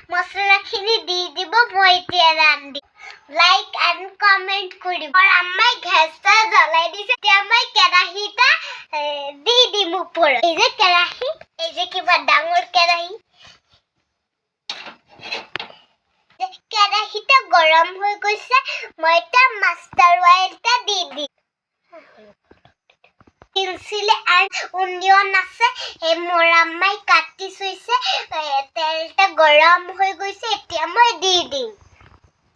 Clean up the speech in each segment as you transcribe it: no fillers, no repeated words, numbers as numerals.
মছলাখিনি দি দিব মই এতিয়া ৰান্ধি লাইক এণ্ড কমেণ্ট কৰিব আৰু আম্মাই গেছটা জ্বলাই দিছে এতিয়া মই কেৰাহীটা দি দিম ওপৰত এই যে কেৰাহী এই যে কিবা ডাঙৰ কেৰাহী কেৰাহীটা গৰম হৈ গৈছে মই এটা মাষ্টাৰ অইলটা দি দিম Silsile and onion আছে এই মোৰ আম্মাই কাটি থৈছে তেলটা গৰম হৈ গৈছে এতিয়া মই দি দিম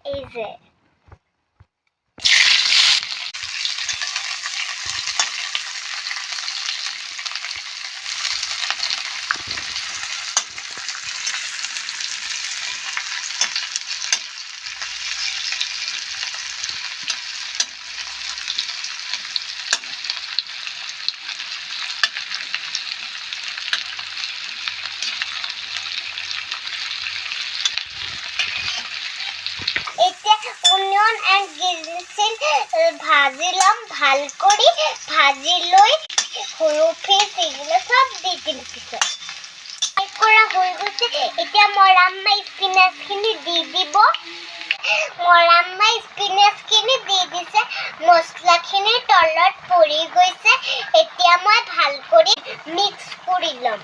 এই যে onion and ginseng ভাজি লম ভাল কৰি ভাজি লৈ সৰু পিস এগুলো সব দি দিম পিছত কৰা হৈ গৈছে এতিয়া মোৰ আম্মাই স্পিনাচখিনি দি দিব মোৰ আম্মাই স্পিনাচখিনি দি দিছে মছলাখিনি তলত পৰি গৈছে এতিয়া মই ভাল কৰি মিক্স কৰি লম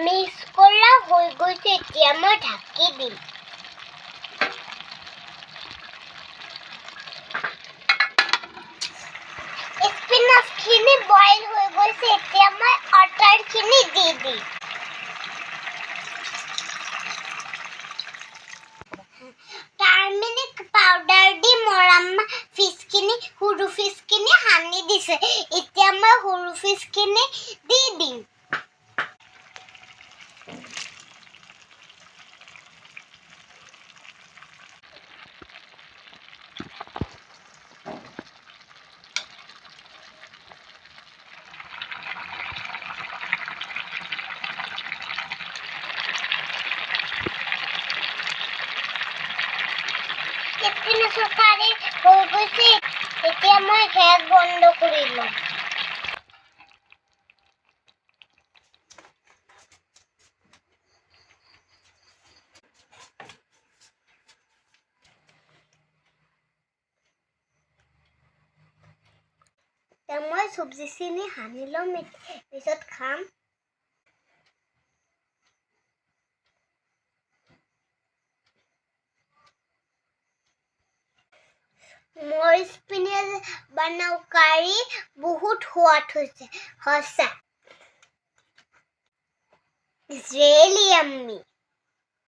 মিক্স কৰা হৈ গৈছে এতিয়া মই ঢাকি দিম Spinachখিনি boil হৈ গৈছে এতিয়া মই আটাৰখিনি দি দিম টাৰ্মেৰিক পাউডাৰ দি মোৰ আম্মা ফিছখিনি সৰু ফিছখিনি সানি দিছে এতিয়া মই সৰু ফিছখিনি দি দিম সকালে হৈ গৈছে এতিয়া মই গ্যাস বন্ধ কৰি লম মই সবজিখিনি সানি লম পিছত খাম মোৰ স্পিনাচ বানাও কাৰি বহুত সোৱাদ হৈছে সঁচা It's really yummy